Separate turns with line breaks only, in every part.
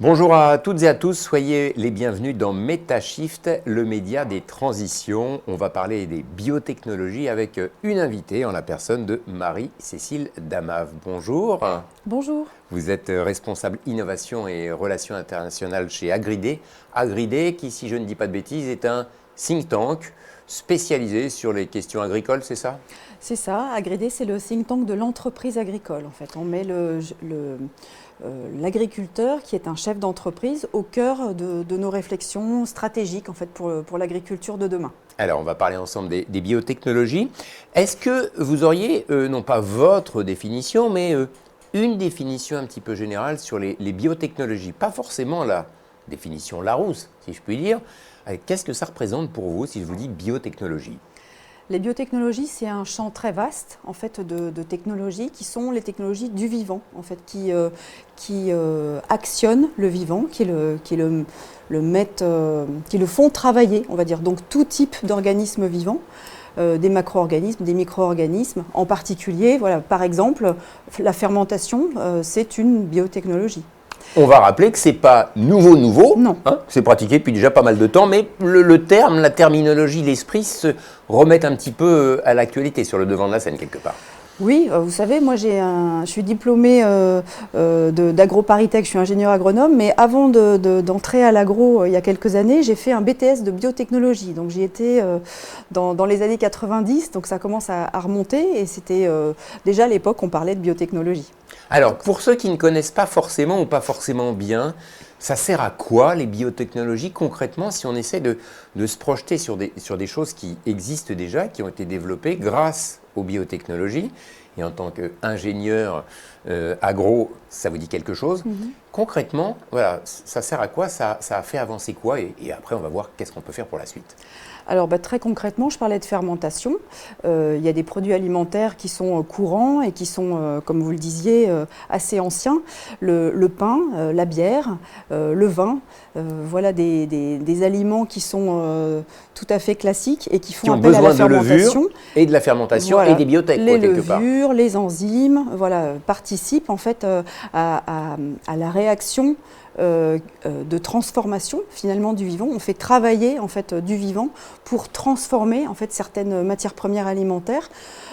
Bonjour à toutes et à tous, soyez les bienvenus dans MetaShift, le média des transitions. On va parler des biotechnologies avec une invitée en la personne de Marie-Cécile Damave. Bonjour.
Bonjour.
Vous êtes responsable innovation et relations internationales chez Agridé. Agridé, qui, si je ne dis pas de bêtises, est un think tank spécialisé sur les questions agricoles, c'est ça?
C'est ça, Agridé, c'est le think tank de l'entreprise agricole. En fait, on met l'agriculteur, qui est un chef d'entreprise, au cœur de nos réflexions stratégiques en fait, pour l'agriculture de demain.
Alors, on va parler ensemble des biotechnologies. Est-ce que vous auriez, non pas votre définition, mais une définition un petit peu générale sur les biotechnologies? Pas forcément la définition Larousse, si je puis dire. Qu'est-ce que ça représente pour vous si je vous dis biotechnologie?
Les biotechnologies, c'est un champ très vaste en fait, de technologies qui sont les technologies du vivant, en fait, qui actionnent le vivant, qui le font travailler, on va dire. Donc tout type d'organismes vivants, des macro-organismes, des micro-organismes. En particulier, voilà, par exemple, la fermentation, c'est une biotechnologie.
On va rappeler que ce n'est pas nouveau,
non.
Hein, c'est pratiqué depuis déjà pas mal de temps, mais le terme, la terminologie, l'esprit se remettent un petit peu à l'actualité, sur le devant de la scène quelque part.
Oui, vous savez, moi je suis diplômée d'AgroParisTech, je suis ingénieur agronome, mais avant d'entrer à l'agro il y a quelques années, j'ai fait un BTS de biotechnologie. Donc j'y étais dans les années 90, donc ça commence à remonter et c'était déjà à l'époque on parlait de biotechnologie.
Alors pour ceux qui ne connaissent pas forcément ou pas forcément bien, ça sert à quoi les biotechnologies concrètement si on essaie de se projeter sur des choses qui existent déjà, qui ont été développées grâce aux biotechnologies, et en tant qu'ingénieur agro, ça vous dit quelque chose. Concrètement, voilà, ça sert à quoi, ça a fait avancer quoi, et après on va voir qu'est-ce qu'on peut faire pour la suite.
Alors très concrètement, je parlais de fermentation. Il y a des produits alimentaires qui sont courants et qui sont, comme vous le disiez, assez anciens. Le pain, la bière, le vin, voilà des aliments qui sont tout à fait classiques et qui font appel à la fermentation.
Levure et de la fermentation, voilà, et des biotech,
les
quelque part.
Les levures, les enzymes, voilà, participent en fait à la réaction de transformation finalement du vivant. On fait travailler en fait du vivant pour transformer en fait certaines matières premières alimentaires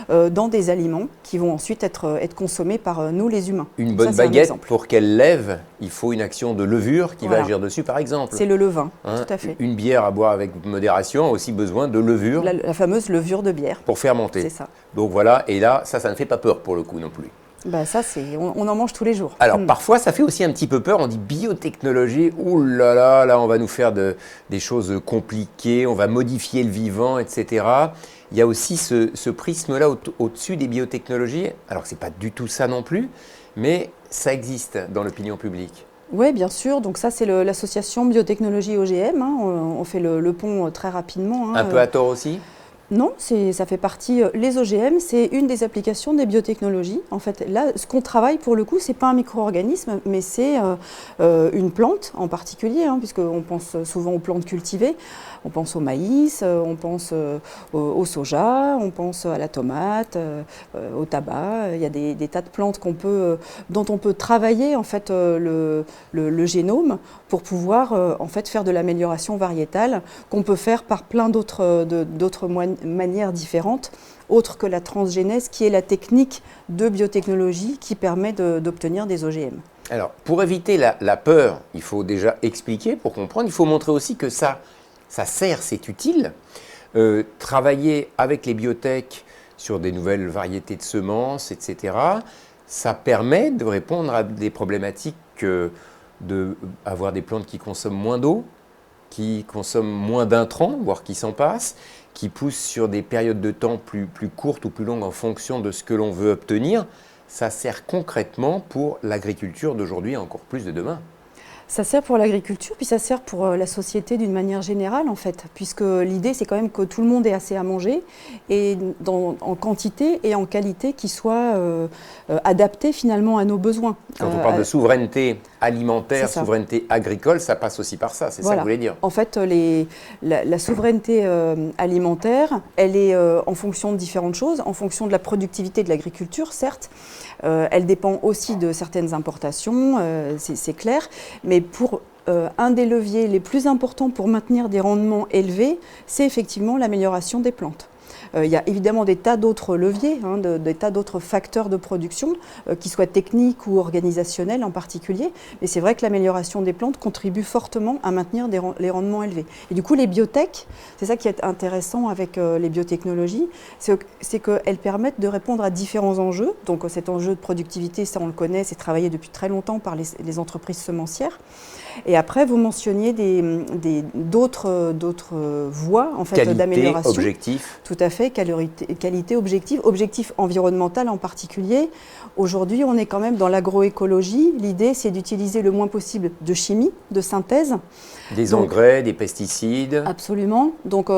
dans des aliments qui vont ensuite être consommés par nous les humains.
Une bonne baguette, pour qu'elle lève, il faut une action de levure qui va agir dessus par exemple.
C'est le levain, tout à fait.
Une bière à boire avec modération a aussi besoin de levure.
La fameuse levure de bière.
Pour fermenter.
C'est ça.
Donc voilà, et là, ça ne fait pas peur pour le coup non plus.
Ben ça, on en mange tous les jours.
Alors parfois, ça fait aussi un petit peu peur. On dit biotechnologie, ouh là, on va nous faire des choses compliquées, on va modifier le vivant, etc. Il y a aussi ce prisme-là au-dessus des biotechnologies. Alors que ce n'est pas du tout ça non plus, mais ça existe dans l'opinion publique.
Oui, bien sûr. Donc ça, c'est l'association biotechnologie OGM. Hein. On fait le pont très rapidement. Hein.
Un peu à tort aussi ?
Non, ça fait partie. Les OGM, c'est une des applications des biotechnologies. En fait, là, ce qu'on travaille pour le coup, c'est pas un micro-organisme, mais c'est une plante en particulier, hein, puisqu'on pense souvent aux plantes cultivées. On pense au maïs, on pense au soja, on pense à la tomate, au tabac. Il y a des tas de plantes dont on peut travailler en fait le génome pour pouvoir en fait faire de l'amélioration variétale qu'on peut faire par plein d'autres manières différentes, autres que la transgénèse, qui est la technique de biotechnologie qui permet d'obtenir des OGM.
Alors, pour éviter la peur, il faut déjà expliquer, pour comprendre, il faut montrer aussi que ça sert, c'est utile. Travailler avec les biotech sur des nouvelles variétés de semences, etc., ça permet de répondre à des problématiques d'avoir des plantes qui consomment moins d'eau, qui consomment moins d'intrants, voire qui s'en passent, qui poussent sur des périodes de temps plus courtes ou plus longues en fonction de ce que l'on veut obtenir. Ça sert concrètement pour l'agriculture d'aujourd'hui et encore plus de demain.
Ça sert pour l'agriculture, puis ça sert pour la société d'une manière générale en fait, puisque l'idée c'est quand même que tout le monde ait assez à manger, et en quantité et en qualité qui soit adapté finalement à nos besoins.
Quand on parle de souveraineté alimentaire, souveraineté agricole, ça passe aussi par ça, c'est ça que vous voulez dire?
En fait, la souveraineté alimentaire, elle est en fonction de différentes choses, en fonction de la productivité de l'agriculture, certes. Elle dépend aussi de certaines importations, c'est clair, mais pour un des leviers les plus importants pour maintenir des rendements élevés, c'est effectivement l'amélioration des plantes. Il y a évidemment des tas d'autres leviers, des tas d'autres facteurs de production, qui soient techniques ou organisationnels en particulier. Mais c'est vrai que l'amélioration des plantes contribue fortement à maintenir les rendements élevés. Et du coup, les biotech, c'est ça qui est intéressant avec les biotechnologies, c'est qu'elles permettent de répondre à différents enjeux. Donc cet enjeu de productivité, ça on le connaît, c'est travaillé depuis très longtemps par les entreprises semencières. Et après, vous mentionniez d'autres voies en fait, d'amélioration.
Qualité, objectif.
Tout à fait, qualité, objectif environnemental en particulier. Aujourd'hui, on est quand même dans l'agroécologie. L'idée, c'est d'utiliser le moins possible de chimie, de synthèse.
Des engrais, des pesticides.
Absolument. Donc,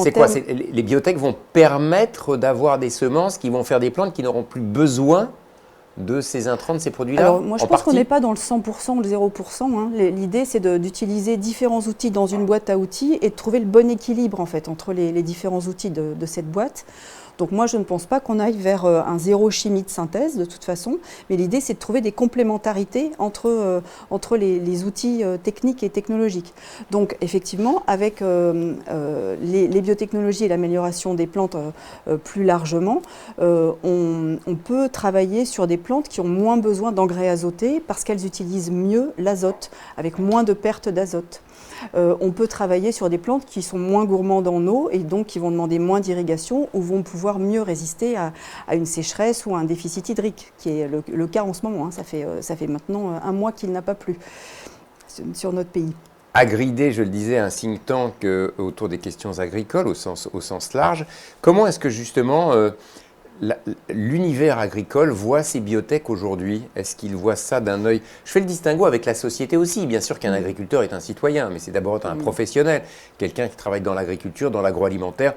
c'est quoi? Les biotech vont permettre d'avoir des semences qui vont faire des plantes qui n'auront plus besoin de ces intrants, de ces produits-là?
Alors, moi, je pense qu'on n'est pas dans le 100% ou le 0%. L'idée, c'est d'utiliser différents outils dans une boîte à outils et de trouver le bon équilibre, en fait, entre les différents outils de cette boîte. Donc moi, je ne pense pas qu'on aille vers un zéro chimie de synthèse, de toute façon, mais l'idée, c'est de trouver des complémentarités entre les outils techniques et technologiques. Donc effectivement, avec les biotechnologies et l'amélioration des plantes plus largement, on peut travailler sur des plantes qui ont moins besoin d'engrais azotés parce qu'elles utilisent mieux l'azote, avec moins de pertes d'azote. On peut travailler sur des plantes qui sont moins gourmandes en eau et donc qui vont demander moins d'irrigation ou vont pouvoir mieux résister à une sécheresse ou à un déficit hydrique, qui est le cas en ce moment. Ça fait maintenant un mois qu'il n'a pas plu sur notre pays.
Agridé, je le disais, un think tank autour des questions agricoles au sens large. Comment est-ce que justement l'univers agricole voit ces biotech aujourd'hui? Est-ce qu'il voit ça d'un œil? Je fais le distinguo avec la société aussi. Bien sûr qu'un agriculteur est un citoyen, mais c'est d'abord un professionnel. Quelqu'un qui travaille dans l'agriculture, dans l'agroalimentaire,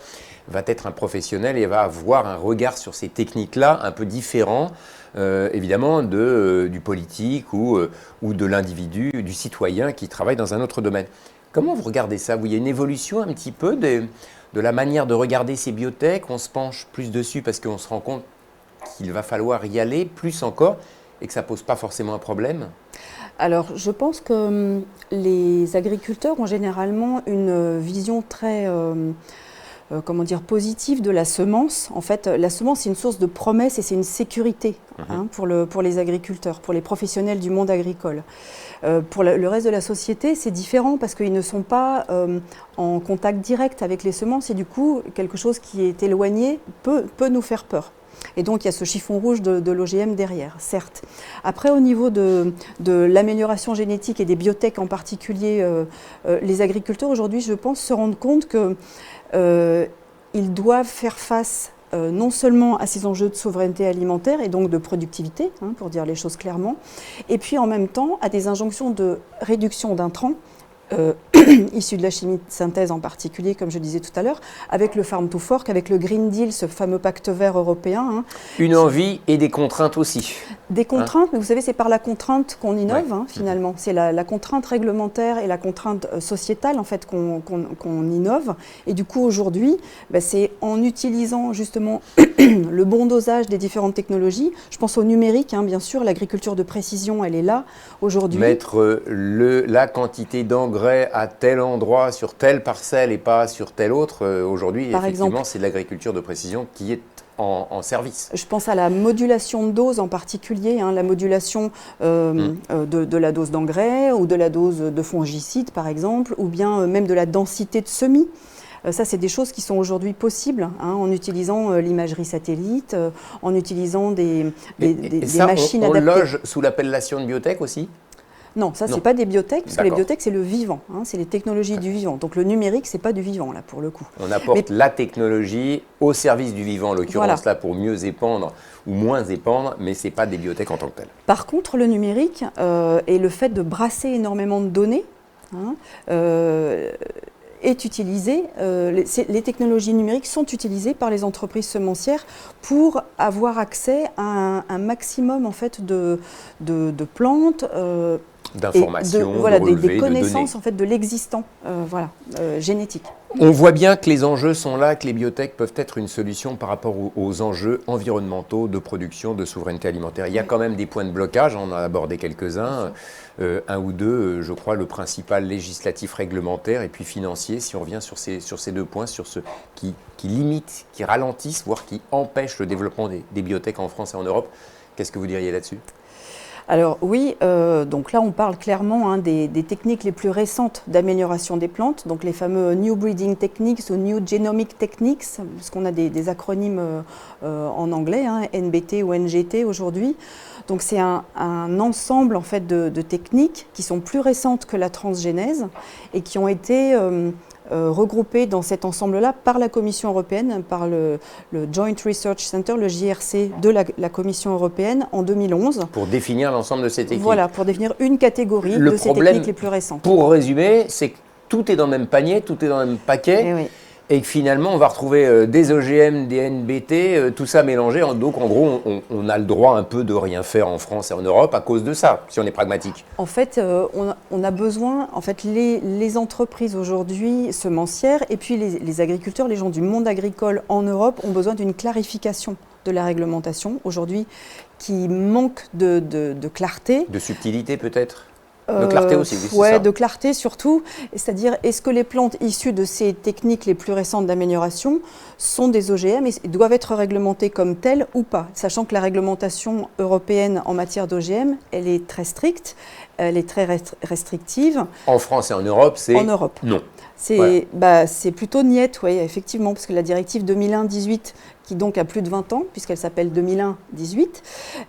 va être un professionnel et va avoir un regard sur ces techniques-là un peu différent, évidemment, du politique ou de l'individu, du citoyen qui travaille dans un autre domaine. Comment vous regardez ça? Il y a une évolution un petit peu de la manière de regarder ces biotech, on se penche plus dessus parce qu'on se rend compte qu'il va falloir y aller plus encore et que ça ne pose pas forcément un problème?
Alors, je pense que les agriculteurs ont généralement une vision très positive de la semence. En fait, la semence, c'est une source de promesses et c'est une sécurité pour les agriculteurs, pour les professionnels du monde agricole. Pour le reste de la société, c'est différent parce qu'ils ne sont pas en contact direct avec les semences et du coup, quelque chose qui est éloigné peut nous faire peur. Et donc, il y a ce chiffon rouge de l'OGM derrière, certes. Après, au niveau de l'amélioration génétique et des biotech en particulier, les agriculteurs aujourd'hui, je pense, se rendent compte qu'ils doivent faire face non seulement à ces enjeux de souveraineté alimentaire et donc de productivité, pour dire les choses clairement, et puis en même temps à des injonctions de réduction d'intrants, issus de la chimie de synthèse en particulier, comme je disais tout à l'heure, avec le Farm to Fork, avec le Green Deal, ce fameux pacte vert européen.
Une envie et des contraintes aussi.
Des contraintes, mais vous savez, c'est par la contrainte qu'on innove, finalement. C'est la contrainte réglementaire et la contrainte sociétale, en fait, qu'on innove. Et du coup, aujourd'hui, c'est en utilisant justement le bon dosage des différentes technologies. Je pense au numérique, bien sûr, l'agriculture de précision, elle est là aujourd'hui.
Mettre la quantité d'engrais à tel endroit, sur telle parcelle et pas sur telle autre, aujourd'hui, effectivement, c'est de l'agriculture de précision qui est en service.
Je pense à la modulation de dose en particulier, la modulation de la dose d'engrais ou de la dose de fongicides, par exemple, ou bien même de la densité de semis. Ça, c'est des choses qui sont aujourd'hui possibles en utilisant l'imagerie satellite, en utilisant des machines adaptées.
On loge sous l'appellation de biotech aussi?
Non, ça, ce n'est pas des biotech, parce que les biotech, c'est le vivant, c'est les technologies du vivant. Donc le numérique, ce n'est pas du vivant, là, pour le coup.
On apporte la technologie au service du vivant, en l'occurrence, là, pour mieux épandre ou moins épandre, mais ce n'est pas des biotech en tant que tel.
Par contre, le numérique et le fait de brasser énormément de données, est utilisé, les technologies numériques sont utilisées par les entreprises semencières pour avoir accès à un maximum en fait de plantes,
d'informations,
voilà,
de relevés,
des connaissances
de données.
en fait de l'existant génétique.
On voit bien que les enjeux sont là, que les biotech peuvent être une solution par rapport aux enjeux environnementaux, de production, de souveraineté alimentaire. Il y a quand même des points de blocage, on en a abordé quelques-uns, un ou deux, je crois, le principal législatif réglementaire et puis financier, si on revient sur ces deux points, sur ceux qui limitent, qui ralentissent, voire qui empêchent le développement des biotech en France et en Europe. Qu'est-ce que vous diriez là-dessus ?
Alors oui, donc là on parle clairement des techniques les plus récentes d'amélioration des plantes, donc les fameux New Breeding Techniques ou New Genomic Techniques, parce qu'on a des acronymes en anglais, NBT ou NGT aujourd'hui. Donc c'est un ensemble en fait de techniques qui sont plus récentes que la transgénèse et qui ont été regroupés dans cet ensemble-là par la Commission européenne, par le Joint Research Center, le JRC de la Commission européenne en 2011.
Pour définir l'ensemble de ces techniques.
Voilà, pour définir une catégorie de ces techniques les plus récentes.
Pour résumer, c'est que tout est dans le même panier, tout est dans le même paquet.
Et oui.
Et que finalement, on va retrouver des OGM, des NBT, tout ça mélangé. Donc, en gros, on a le droit un peu de rien faire en France et en Europe à cause de ça, si on est pragmatique.
En fait, on a besoin, en fait, les entreprises aujourd'hui semencières et puis les agriculteurs, les gens du monde agricole en Europe ont besoin d'une clarification de la réglementation aujourd'hui qui manque de clarté.
De subtilité peut-être ? De clarté aussi, oui,
ouais,
c'est ça.
de clarté surtout. C'est-à-dire, est-ce que les plantes issues de ces techniques les plus récentes d'amélioration sont des OGM et doivent être réglementées comme telles ou pas? Sachant que la réglementation européenne en matière d'OGM, elle est très stricte, elle est très restrictive.
En France et en Europe, c'est
en Europe.
Non.
C'est plutôt niette, oui, effectivement, parce que la directive 2001-18, qui donc a plus de 20 ans, puisqu'elle s'appelle 2001-18,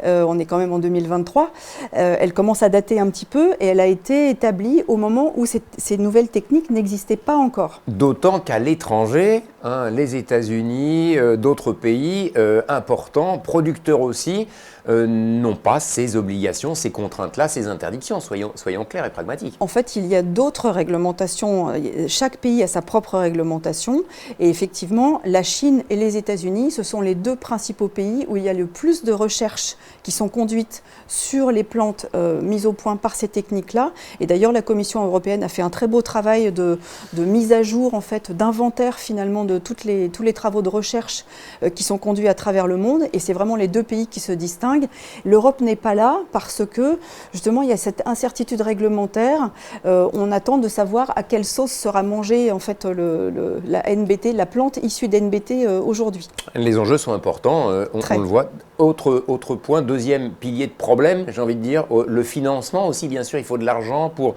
on est quand même en 2023, elle commence à dater un petit peu et elle a été établie au moment où ces nouvelles techniques n'existaient pas encore.
D'autant qu'à l'étranger, les États-Unis, d'autres pays importants, producteurs aussi, n'ont pas ces obligations, ces contraintes-là, ces interdictions. Soyons clairs et pragmatiques.
En fait, il y a d'autres réglementations. Chaque pays a sa propre réglementation. Et effectivement, la Chine et les États-Unis, ce sont les deux principaux pays où il y a le plus de recherches qui sont conduites sur les plantes mises au point par ces techniques-là. Et d'ailleurs, la Commission européenne a fait un très beau travail de mise à jour, en fait, d'inventaire finalement de tous les travaux de recherche qui sont conduits à travers le monde. Et c'est vraiment les deux pays qui se distinguent. L'Europe n'est pas là parce que, justement, il y a cette incertitude réglementaire. On attend de savoir à quelle sauce sera mangée, en fait, la NBT, la plante issue d'NBT aujourd'hui.
Les enjeux sont importants, on le voit. Autre point, deuxième pilier de problème, j'ai envie de dire, le financement aussi, bien sûr, il faut de l'argent pour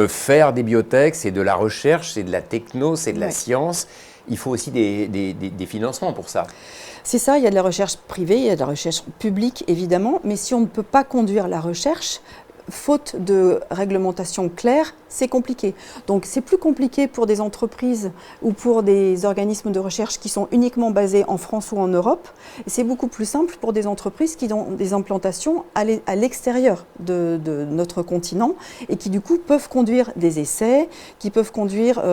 faire des biotech, c'est de la recherche, c'est de la techno, c'est de la science. Il faut aussi des financements pour ça.
C'est ça, il y a de la recherche privée, il y a de la recherche publique, évidemment, mais si on ne peut pas conduire la recherche, faute de réglementation claire, c'est compliqué. Donc c'est plus compliqué pour des entreprises ou pour des organismes de recherche qui sont uniquement basés en France ou en Europe. Et c'est beaucoup plus simple pour des entreprises qui ont des implantations à l'extérieur de notre continent et qui du coup peuvent conduire des essais, qui peuvent conduire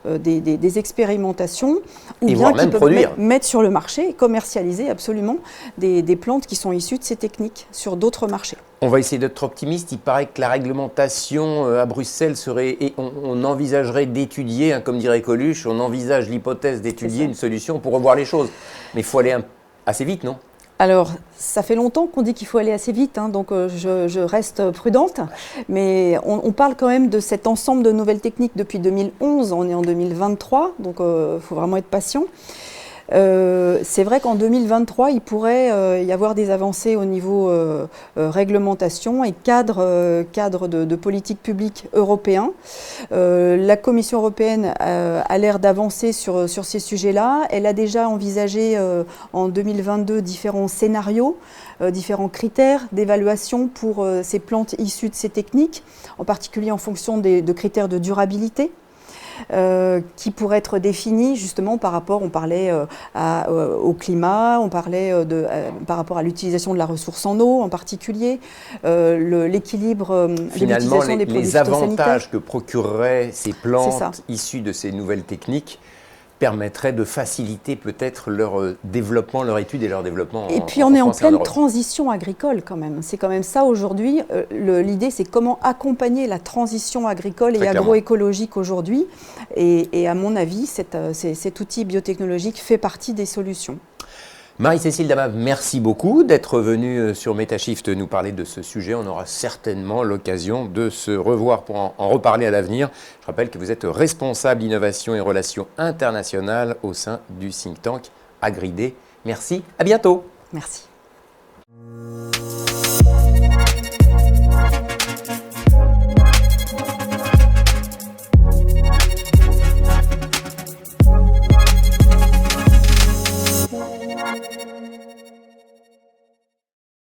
des expérimentations ou bien qui peuvent mettre sur le marché et commercialiser absolument des plantes qui sont issues de ces techniques sur d'autres marchés.
On va essayer d'être optimiste. Il paraît que la réglementation à Bruxelles serait, et on envisagerait d'étudier, comme dirait Coluche, on envisage l'hypothèse d'étudier une solution pour revoir les choses. Mais il faut aller assez vite, non ?
Alors, ça fait longtemps qu'on dit qu'il faut aller assez vite, donc je reste prudente. Mais on parle quand même de cet ensemble de nouvelles techniques depuis 2011. On est en 2023, donc il faut vraiment être patient. C'est vrai qu'en 2023, il pourrait y avoir des avancées au niveau réglementation et cadre de politique publique européen. La Commission européenne a l'air d'avancer sur ces sujets-là. Elle a déjà envisagé en 2022 différents scénarios, différents critères d'évaluation pour ces plantes issues de ces techniques, en particulier en fonction de critères de durabilité. qui pourraient être définies justement par rapport, on parlait au climat, on parlait par rapport à l'utilisation de la ressource en eau en particulier, l'équilibre de l'utilisation des produits
les avantages
phytosanitaires
que procureraient ces plantes issues de ces nouvelles techniques permettrait de faciliter peut-être leur développement, leur étude et leur développement.
Et puis on est en pleine transition agricole quand même. C'est quand même ça aujourd'hui. L'idée, c'est comment accompagner la transition agricole et agroécologique aujourd'hui. Et à mon avis, cet outil biotechnologique fait partie des solutions.
Marie-Cécile Damave, merci beaucoup d'être venue sur MetaShift nous parler de ce sujet. On aura certainement l'occasion de se revoir pour en reparler à l'avenir. Je rappelle que vous êtes responsable innovation et relations internationales au sein du think tank Agridé. Merci, à bientôt.
Merci.